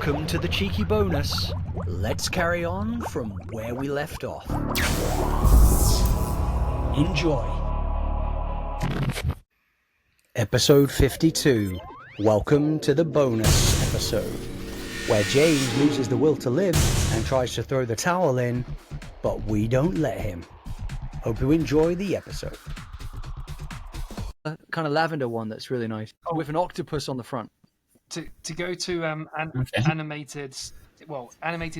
Welcome to the cheeky bonus. Let's carry on from where we left off. Enjoy. Episode 52. Welcome to the bonus episode, where James loses the will to live and tries to throw the towel in, but we don't let him. Hope you enjoy the episode. Kind of lavender one that's really nice, with an octopus on the front. To go to animated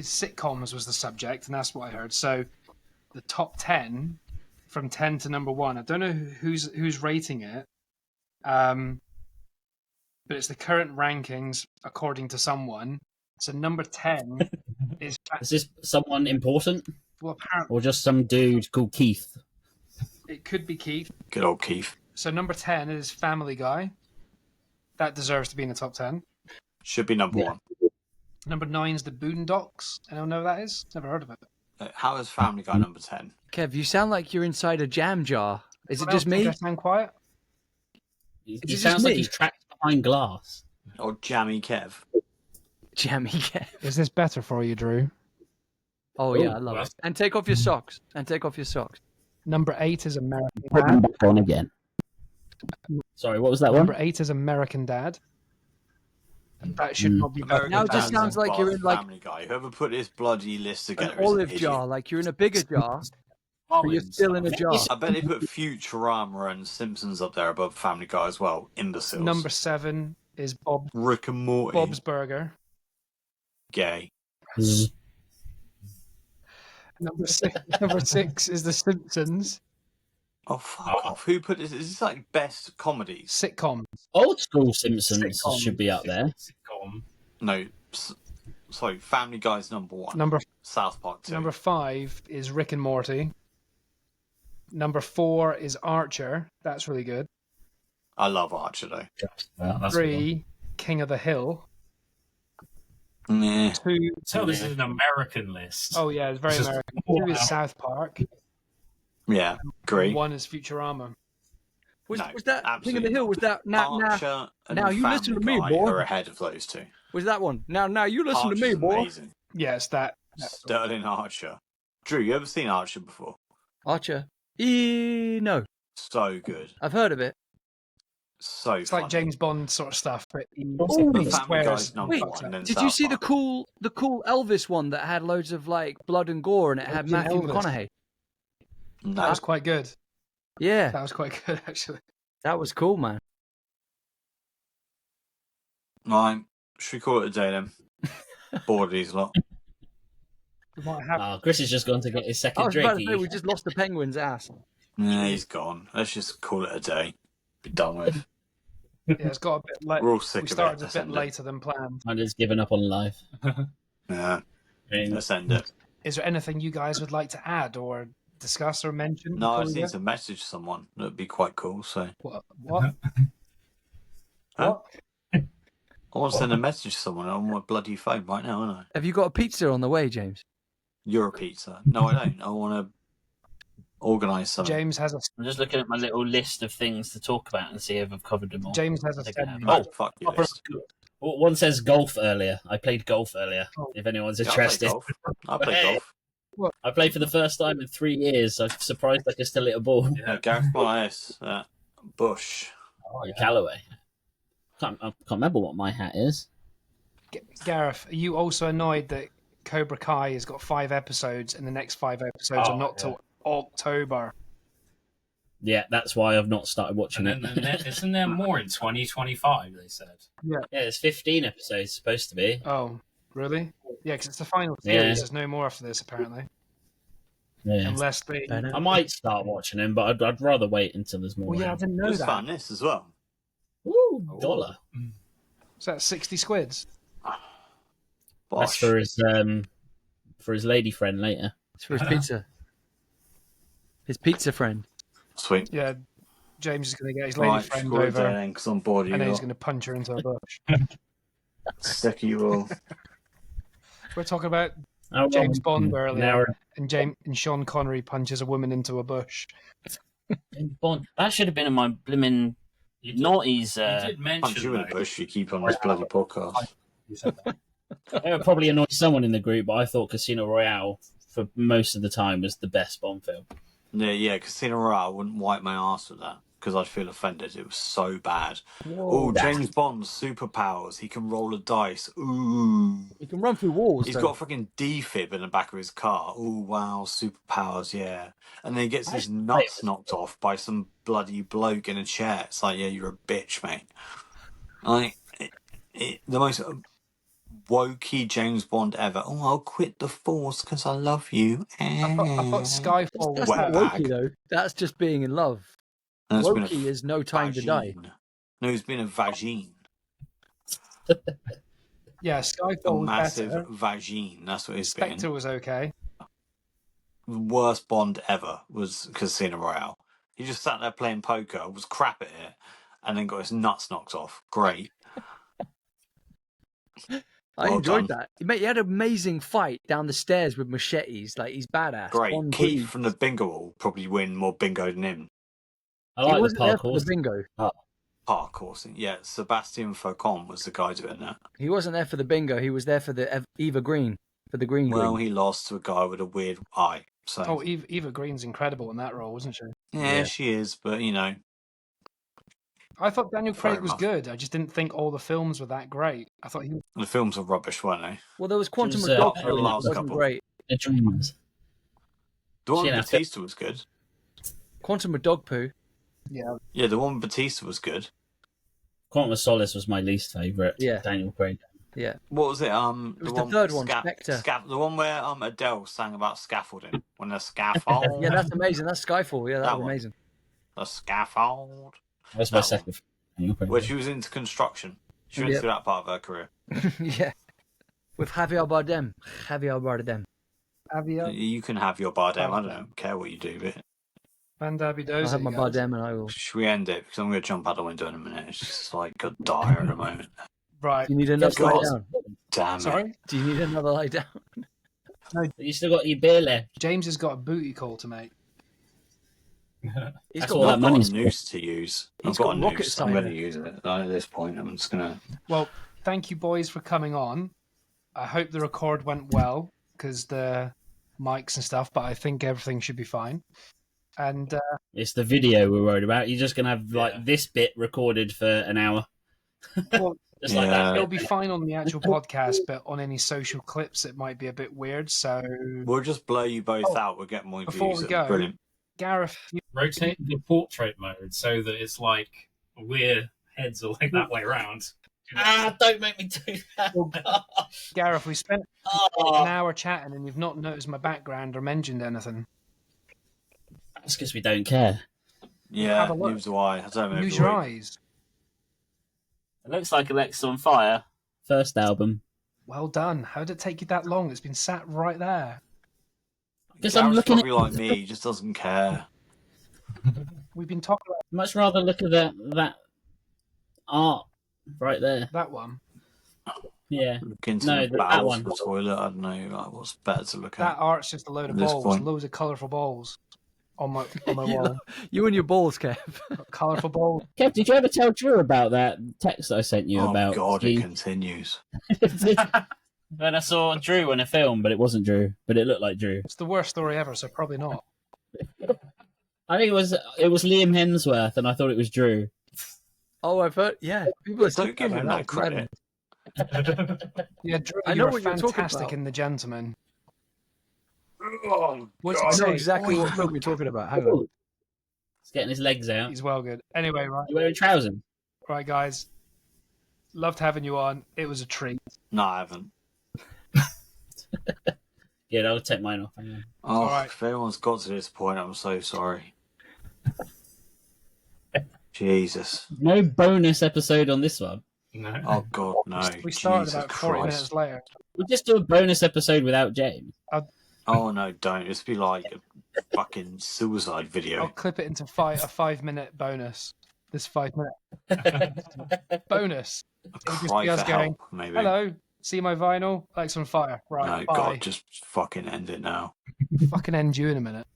sitcoms was the subject, and that's what I heard. So the top 10 from 10 to number 1. I don't know who's rating it, but it's the current rankings according to someone. So number 10 is this someone important? Well, apparently, or just some dude called Keith? It could be Keith. Good old Keith. So number 10 is Family Guy. That deserves to be in the top 10. Should be number 1. Number 9 is the Boondocks. Anyone know what that is? Never heard of it. How is Family Guy number 10? Kev, you sound like you're inside a jam jar. Is it just me? Did I sound quiet? He sounds like he's trapped behind glass. Or Jammy Kev? Jammy Kev. Is this better for you, Drew? Oh yeah, I love it. And take off your socks. Number 8 is American Put them Dad. back on again. Sorry, what was that Number one? 8 is American Dad. That should not be better. Now it just Dad's sounds like above you're in like Family Guy. Whoever put this bloody list together an is olive an idiot. jar, like you're in a bigger jar, but you're still in a jar. I bet they put Futurama and Simpsons up there above Family Guy as well. Imbeciles. Number 7 is Rick and Morty. Bob's Burger. Gay. Number 6 is The Simpsons. Oh, fuck off. Who put this? Is this like best comedies? Sitcom. Old school Simpsons Sitcom. should be up there. No. Sorry, Family Guy's number 1. Number South Park 2. Number 5 is Rick and Morty. Number 4 is Archer. That's really good. I love Archer though. That's 3, King of the Hill. Meh. 2, So this is an American list. oh yeah, it's very This is- American. Wow. 2 is South Park. Yeah, agree. 1 is Futurama. Was No, that King of the absolutely Hill? Was that Archer and now you Family listen to me, Guy boy. are ahead of those two. Was that one? Now you listen Archer's to me, boy. amazing. Yeah, it's that. Sterling Archer. Drew, you ever seen Archer before? Archer. No, So good. I've heard of it. So It's funny. like James Bond sort of stuff, but he But he Family swears. Guy's number Wait, 1. Then Did South you see Park. the cool Elvis one that had loads of like blood and gore and it had Elvis Matthew Elvis. McConaughey? No. That was quite good. Yeah, That was quite good, actually. that was cool, man. Right. Should we call it a day then? Bored of these lot. We might have. Chris has just gone to get his I second was about to drink. say we just lost the penguin's ass. Yeah, he's gone. Let's just call it a day. Be done with. Yeah, it's got a bit late. We're all sick We of it. started a Let's bit end it. later than planned. I'm just giving up on life. Yeah, let's end it. Is there anything you guys would like to add or discuss or mention? No, I before just we need go? to message someone. That'd be quite cool. So What? What? Huh? What? I want to send a message to someone on my bloody phone right now, aren't I? Have you got a pizza on the way, James? You're a pizza. No, I don't. I want to organise something. James has a I'm just looking at my little list of things to talk about and see if I've covered them all. James has a I think I have. segment. Oh, fuck you. List. One says golf earlier. I played golf earlier, if anyone's Yeah, interested. I play golf. I played for the first time in 3 years. I'm surprised I can still hit a ball. Yeah, Gareth Myers, Bush. Callaway. I can't remember what my hat is. Gareth, are you also annoyed that Cobra Kai has got 5 episodes and the next 5 episodes Oh, are not yeah. till October? Yeah, that's why I've not started watching And it. then isn't there more in 2025, they said? Yeah, there's 15 episodes supposed to be. Oh, really? Yeah, because it's the final Yeah. series. There's no more after this, apparently. Yeah. Unless they... I might start watching them, but I'd rather wait until there's more. Well, yeah, I out. didn't know Just that. found this as well. Ooh, dollar. Is that 60 squids? Bosh. That's for his lady friend later. It's for his pizza. His pizza friend. Sweet. Yeah, James is going to get his lady Right, friend screw it over then, because I'm bored of and then you. he's going to punch her into a bush. Sick of you all. We're talking about Oh, James Bond earlier, Now and Sean Connery punches a woman into a bush. James Bond. That should have been in my blimmin' You did, noughties. you did Punch mention you in the though, bush, you keep on this bloody podcast. You said that. It would probably annoy someone in the group, but I thought Casino Royale, for most of the time, was the best Bond film. Yeah, Casino Royale, I wouldn't wipe my ass with that because I'd feel offended. It was so bad. Whoa. Oh, James Bond's superpowers. He can roll a dice. Ooh. He can run through walls. He's though. got a fucking defib in the back of his car. Oh, wow, superpowers, yeah. And then he gets his nuts knocked off by some bloody bloke in a chair. It's like, yeah, you're a bitch, mate. The most wokey James Bond ever. Oh, I'll quit the force because I love you. I thought Skyfall was That's not Wet wokey bag. though. That's just being in love. And it's been Wokey is no time to die. vagine. No, he's been a vagine. Yeah, A Skyfall was massive better. vagine. That's what he's been. Spectre was okay. The worst Bond ever was Casino Royale. He just sat there playing poker, was crap at it, and then got his nuts knocked off. Great. I Well enjoyed done. that. He had an amazing fight down the stairs with machetes. Like, he's badass. Great. Bond Keith breathes. from the bingo will probably win more bingo than him. I He like wasn't the there for parkour. the bingo. Park coursing. Yeah, Sebastian Faucon was the guy doing that. He wasn't there for the bingo. He was there for the Eva Green. For the green. Well, he lost to a guy with a weird eye. So Oh, Eva Green's incredible in that role, wasn't she? yeah, she is, but you know, I thought Daniel Fair Craig was enough. good. I just didn't think all the films were that great. I thought he was the films are rubbish, weren't they? Well, there was Quantum was, of uh, Dogtooth. the It last wasn't couple. great. The dreams. The one Yeah, with Batista was good. Quantum of Dog Poo. Yeah, the one with Batista was good. Quantum of Solace was my least favourite. Yeah. Daniel Craig. Yeah. What was it? It was the third one, Spectre. The one where Adele sang about scaffolding. When the scaffold. Yeah, that's amazing. That's Skyfall. Yeah, that That was one. amazing. The scaffold. That was my That second. Daniel Craig. Where she was into construction. She went Yep. through that part of her career. Yeah. With Javier Bardem. Avia, You can have your Bardem. I don't care what you do, but Van Derby I'll Dozy. have my guys. Bardem and I will. should we end it? Because I'm going to jump out the window in a minute. It's just like a dire at the moment. Right. Do you need another God. lie down? Damn it. Sorry? Do you need another lie down? You still got your beer left. James has got a booty call to make. He's That's got all that I've got money's a for. noose to use. He's I've got a got rocket noose. I'm going to science. use it. At this point, I'm just going to... Well, thank you, boys, for coming on. I hope the record went well because the mics and stuff, but I think everything should be fine. And It's the video we're worried about. You're just going to have like Yeah. this bit recorded for an hour. well, Just like that. it'll be fine on the actual podcast, but on any social clips, it might be a bit weird. So, We'll just blow you both Oh, out. We'll get more before views. we It'll be go- Brilliant. Gareth, Rotate the portrait mode so that it's like we're heads are like that way around. Don't make me do that. Gareth, we spent an Oh, hour chatting, and you've not noticed my background or mentioned anything. that's because we don't care. Yeah, Have a look. neither do I. I don't know. Use your eyes. It looks like Alexis on Fire. First album. Well done. How did it take you that long? It's been sat right there. Because I'm Gareth's looking probably at. like me. He just doesn't care. We've been talking about Much rather look at that art right there. that one. Yeah. Look into No, the that bowels one. of the toilet. I don't know. Like, what's better to look That at? art's just a load of At this balls, point. loads of colourful balls on my You wall. You and your balls, Kev. Colourful balls. Kev, did you ever tell Drew about that text I sent you Oh about? God, the- it continues. When I saw Drew in a film, but it wasn't Drew, but it looked like Drew. It's the worst story ever, so probably not. I think it was Liam Hemsworth, and I thought it was Drew. Oh, I've heard. Yeah, people are Don't give talking him about that credit. Yeah, Drew, I you know were what you're talking fantastic about. in The Gentleman. Oh, What's I it know say? exactly Oh, what film you're talking about. Hang on. He's getting his legs out. He's well good. Anyway, You wearing trousers? right, guys. Loved having you on. It was a treat. No, I haven't. Yeah, I'll take mine off. Hang on. Oh, Alright. if anyone's got to this point, I'm so sorry. Jesus. No bonus episode on this one. No. Oh God, no. We started Jesus about 40 Christ. minutes later. We'll just do a bonus episode without James. Oh no, don't. It's be like a fucking suicide I'll video. clip it into a 5-minute bonus. This 5-minute bonus. A just cry be us for going, help, maybe. Hello, see my vinyl? Legs on fire. Right, No, bye. God, just fucking end it now. Fucking end you in a minute.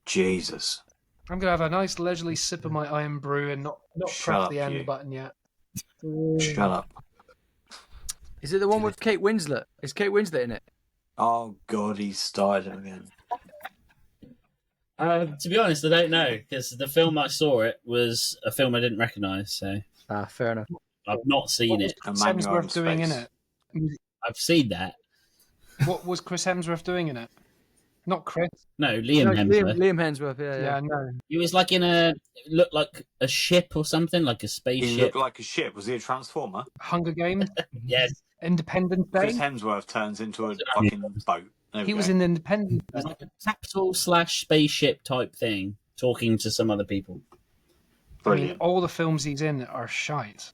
Jesus. I'm gonna have a nice leisurely sip of my iron brew and not Shut press up, the end you. button yet. Shut up. Is it the one with Kate Winslet? Is Kate Winslet in it? Oh God, he started again. To be honest, I don't know because the film I saw it was a film I didn't recognise, so Fair enough. I've not seen it. Chris Hemsworth doing in it? I've seen that. What was Chris Hemsworth doing in it? Not Chris. No, Liam Hemsworth. Liam Hemsworth. Yeah, no. He was like it looked like a ship or something, like a spaceship. He looked like a ship. Was he a transformer? Hunger Games. Yes. Independence Day. Chris Hemsworth turns into a fucking boat. He was in Independence It was like a capsule / spaceship type thing, talking to some other people. Brilliant. All the films he's in are shite.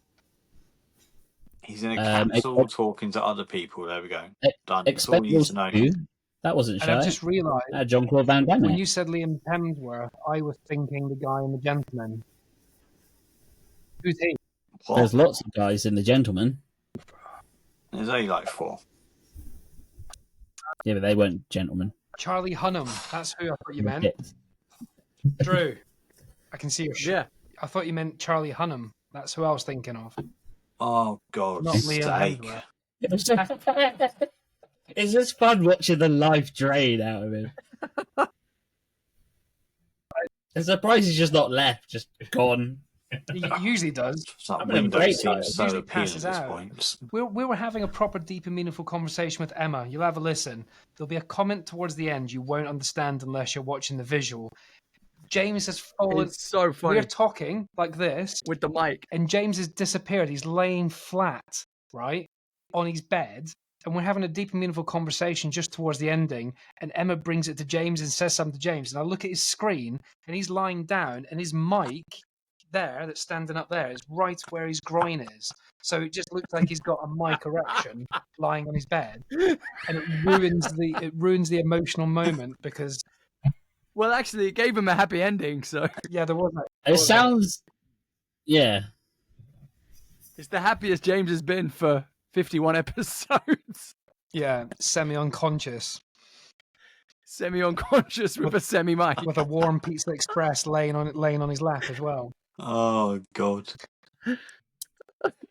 He's in a capsule talking to other people. There we go. Done. That's all you need to know. Expendables 2, that wasn't And shy. I just realised Jean-Claude Van Damme. when you said Liam Hemsworth, I was thinking the guy in The Gentleman. Who's he? What? There's lots of guys in The Gentleman. There's only like 4. Yeah, but they weren't gentlemen. Charlie Hunnam. That's who I thought you meant. Drew, I can see your shit. Yeah. I thought you meant Charlie Hunnam. That's who I was thinking of. Oh God, Not Liam steak. Hemsworth. It's just fun watching the life drain out of him. I'm surprised he's just not left, just gone. He usually does. That I'm in a window great seems time. so Usually appealing passes at this out. point. We were having a proper, deep, and meaningful conversation with Emma. You'll have a listen. There'll be a comment towards the end you won't understand unless you're watching the visual. James has fallen. It's so funny. We're talking like this, With the mic. and James has disappeared. He's laying flat, right, on his bed, and we're having a deep and meaningful conversation just towards the ending, and Emma brings it to James and says something to James, and I look at his screen, and he's lying down, and his mic there that's standing up there is right where his groin is. So it just looks like he's got a mic erection lying on his bed, and it ruins the emotional moment because Well, actually, it gave him a happy ending, so yeah, there was that. It sounds... Yeah. it's the happiest James has been for 51 episodes. Yeah, semi-unconscious Semi-unconscious with a semi-mic. with a warm Pizza Express laying on his lap as well. Oh God.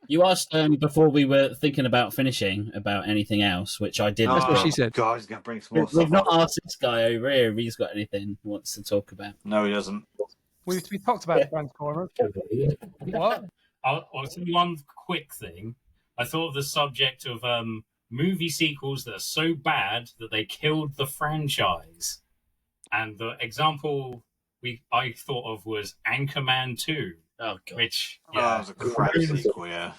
You asked before we were thinking about finishing about anything else, which I did. That's what she said. God, he's gonna bring some more We've stuff not up. asked this guy over here if he's got anything he wants to talk about. No, he doesn't. We talked about Transformers. What? I'll tell you one quick thing. I thought of the subject of movie sequels that are so bad that they killed the franchise. And the example I thought of was Anchorman 2. Oh, God. Which, Oh, that was a crap sequel, yeah.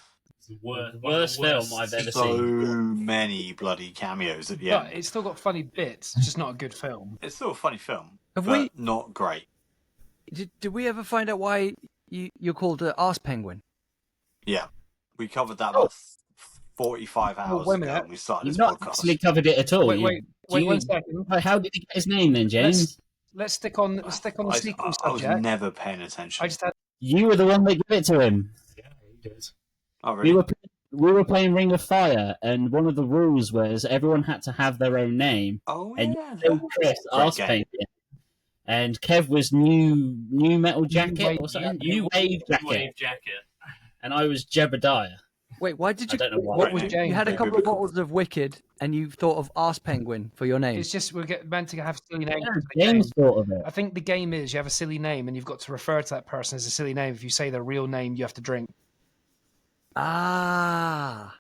is Worst film I've ever So seen. many bloody cameos at the But end. it's still got funny bits. It's just not a good film. It's still a funny film, Have but we- not great. Did we ever find out why you're called Arse Penguin? Yeah, we covered that about 45 hours wait a ago minute. when we started You've this not podcast. actually covered it at all. Wait, You- one second. How did he get his name then, James? Let's stick on the sequel I was subject. never paying attention. I just had You were the one that gave it to him. Yeah, he did. Oh, really? We were playing Ring of Fire, and one of the rules was everyone had to have their own name. Oh, And yeah. so Chris, Great Arse game. Penguin, and Kev was New Metal Jacket Wave or something. Jacket. New Wave Jacket, Wave jacket. and I was Jebediah. Wait, why did I you? don't know why. what was Right. James? You had a Maybe couple we of could- bottles of Wicked, and you thought of Arse Penguin for your name. It's just meant to have silly names. for the James game. thought of it. I think the game is you have a silly name and you've got to refer to that person as a silly name. If you say their real name, you have to drink. Ah,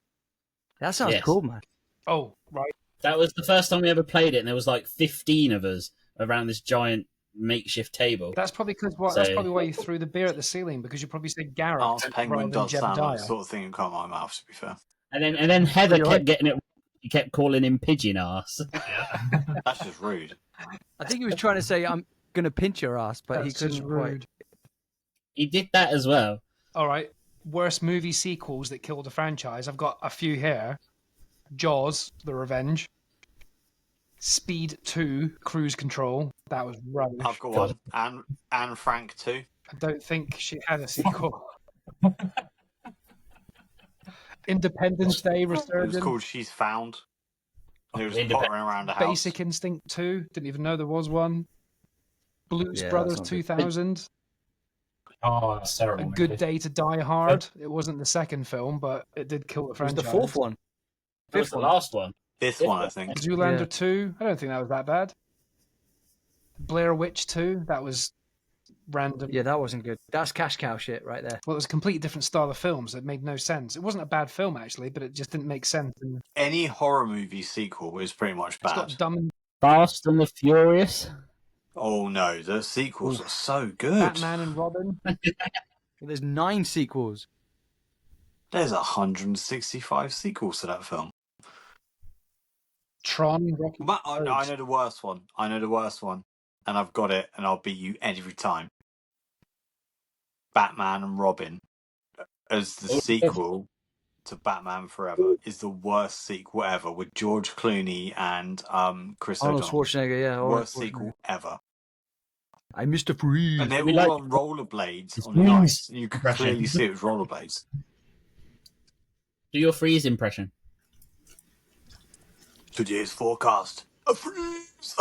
that sounds Yes. cool, man. Oh, right. That was the first time we ever played it, and there was like 15 of us around this giant makeshift table. That's probably that's So- probably why you threw the beer at the ceiling because you probably said Garrett Arse rather Penguin than does sound like the Jebediah. sort of thing that come out of my mouth, to be fair. And then Heather You're kept right. getting it. He kept calling him pigeon ass. Yeah. That's just rude. I think he was trying to say I'm gonna pinch your ass, but he That's just couldn't quite. rude. He did that as well. All right. Worst movie sequels that killed a franchise. I've got a few here. Jaws: The Revenge. Speed 2: Cruise Control. That was rubbish. I've got one. Anne Frank too. I don't think she had a sequel. Independence Day: It was Resurgence. called She's Found. It was Independent- pottering around the house. Basic Instinct 2. Didn't even know there was one. Blues Yeah, that Brothers sounds good. 2000. Oh, that's terrible. A Good Day to Die Hard. It wasn't the second film, but it did kill the It was franchise. the fourth one. That was the last one. Fifth one, I think. Zoolander Yeah. 2. I don't think that was that bad. Blair Witch 2. That was random. Yeah, that wasn't good. That's cash cow shit right there. Well, it was a completely different style of films. It made no sense. It wasn't a bad film actually, but it just didn't make sense. And Any horror movie sequel is pretty much it's bad. got dumb and Fast and the Furious. Oh no, the sequels are so good. Batman and Robin. There's 9 sequels. There's 165 sequels to that film. Tron. Rocky. I know the worst one. I know the worst one. And I've got it, and I'll beat you every time. Batman and Robin, as the sequel to Batman Forever, is the worst sequel ever, with George Clooney and Chris Arnold O'Donnell. Schwarzenegger, yeah. Worst sequel ever. I'm Mr. Freeze. And they're all on rollerblades on the ice. You can clearly see it was rollerblades. Do your Freeze impression. Today's forecast: a freeze.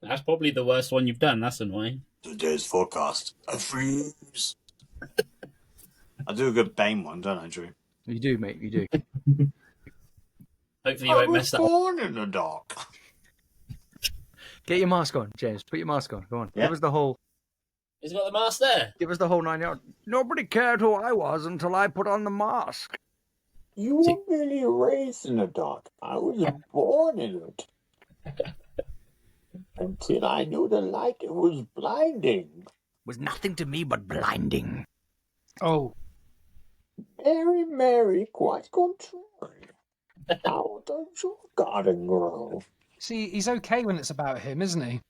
That's probably the worst one you've done. That's annoying. Today's forecast: a freeze. I do a good Bane one, don't I, Drew? You do, mate. You do. Hopefully you won't mess that up. Born in the dark. Get your mask on, James. Put your mask on. Go on. Yeah. Give us the whole. He's got the mask there. Give us the whole 9 yards. Nobody cared who I was until I put on the mask. You weren't really raised in the dark. I was born in it. Until I knew the light, it was blinding. Was nothing to me but blinding. Oh, Mary, Mary, quite contrary. How does your garden grow? see, he's okay when it's about him, isn't he?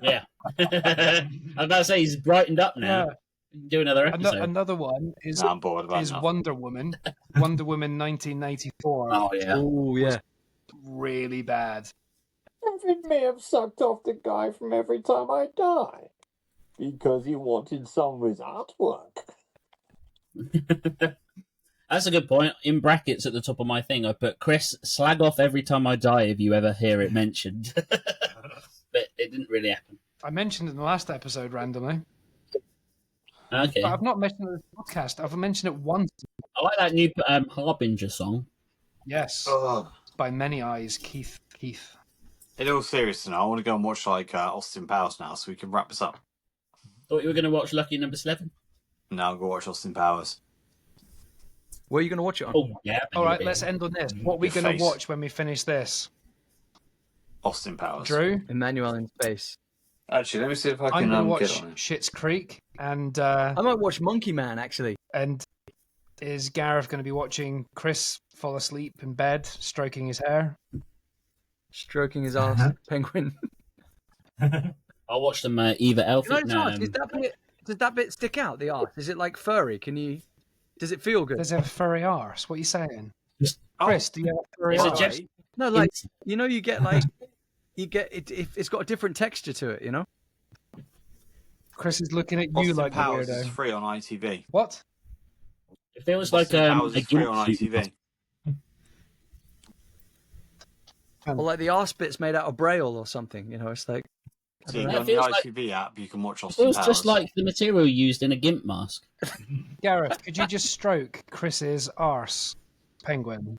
Yeah. I was about to say he's brightened up now. Do another episode. Another one is I'm bored about is that. Wonder Woman. Wonder Woman 1994. Oh yeah. Oh, yeah. Really bad. Kevin may have sucked off the guy from Every Time I Die. Because he wanted some of his artwork. That's a good point. In brackets at the top of my thing, I put Chris, slag off every time I die if you ever hear it mentioned. But it didn't really happen. I mentioned it in the last episode randomly, Okay. but I've not mentioned it in the podcast. I've mentioned it once. I like that new Harbinger song. Yes, Oh. by Many Eyes, Keith. In all seriousness, I want to go and watch Austin Powers now, so we can wrap this up. Thought you were going to watch Lucky Number 11. No, I'll go watch Austin Powers. Where are you going to watch it on? Oh yeah. All right, maybe. let's end on this. What are we Your going to face. watch when we finish this? Austin Powers. Drew? Emmanuel in Space. Actually, let me see if I I'm can going to get watch on it. Schitt's Creek, and I might watch Monkey Man, actually. is Gareth going to be watching Chris fall asleep in bed, stroking his hair? Stroking his ass. Penguin. I'll watch them either Can I Elfie. just ask, does that bit stick out, the arse? Is it like furry? Does it feel good? Does it have a furry arse? What are you saying? Oh. Chris, do you have a furry Is it arse? just- No, like, you know, you get it, it's got a different texture to it, you know? Chris is looking at you Austin like Powers a is weirdo. free on ITV. What? It feels like Austin Powers a is free on gimp suit. ITV. Or like the arse bit's made out of braille or something, you know? It's like, So you That go on the feels like- ITV app, you can watch It Austin feels Powers. just like the material used in a gimp mask. Gareth, could you just stroke Chris's arse, penguin,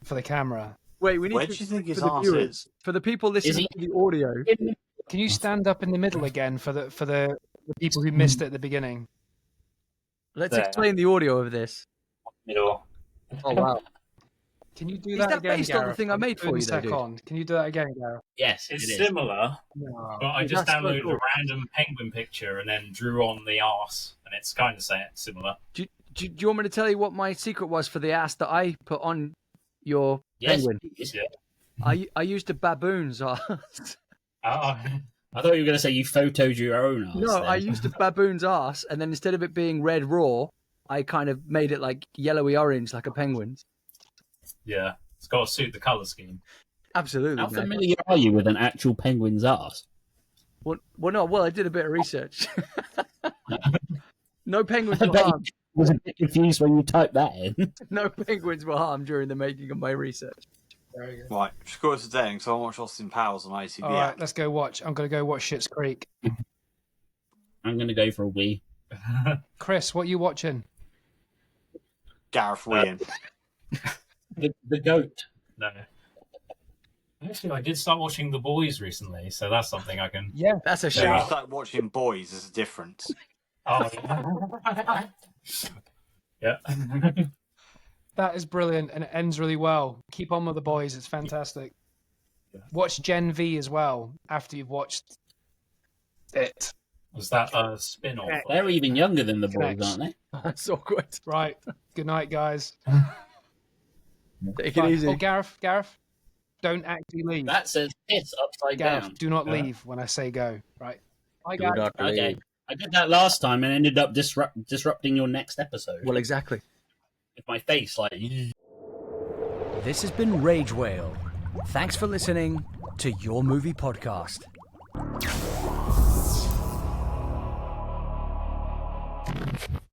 for the camera? wait, we need Where to, do you think his for the arse viewers, is? for the people listening to the audio. Can you stand up in the middle again for the people who missed it at the beginning? Let's There. explain the audio of this. Middle. Oh, wow. Can you do Is that that again, based on the Gareth? thing I made for Doing you, though, sec dude? on. Can you do that again, Gareth? Yes, It's it is. similar, No. but I just That's so downloaded cool. a random penguin picture and then drew on the arse, and it's kind of similar. Do you want me to tell you what my secret was for the ass that I put on your Yes. penguin? Yeah. I used a baboon's ass. I thought you were going to say you photoed your own arse. No, then. I used a baboon's ass, and then instead of it being red raw, I kind of made it like yellowy orange, like a penguin's. Yeah. It's got to suit the colour scheme. Absolutely. How man. familiar are you with an actual penguin's arse? Well, I did a bit of research. No penguins I were bet harmed. you was a bit confused when you typed that in. No penguins were harmed during the making of my research. Very good. Right, just go to today, because I want to watch Austin Powers on ITV All right, app. let's go watch. I'm going to go watch Schitt's Creek. I'm going to go for a wee. Chris, what are you watching? Gareth Whelan. The goat. No. Actually, I did start watching The Boys recently, so that's something I can. Yeah, that's a So you shout. start watching Boys, there's a difference. Oh, yeah. That is brilliant, and it ends really well. Keep on with The Boys; it's fantastic. Watch Gen V as well after you've watched it. Was that a spin-off? They're even younger than the boys, Connects. aren't they? That's awkward. Right. Good night, guys. Take it Bye. easy. Oh, Gareth, don't actually leave. That says piss upside Gareth, down. do not leave when I say go. Right. Bye, Do Gareth. not Okay. leave. I did that last time and ended up disrupting your next episode Well, exactly. with my face like. This has been Rage Whale. Thanks for listening to Your Movie Podcast.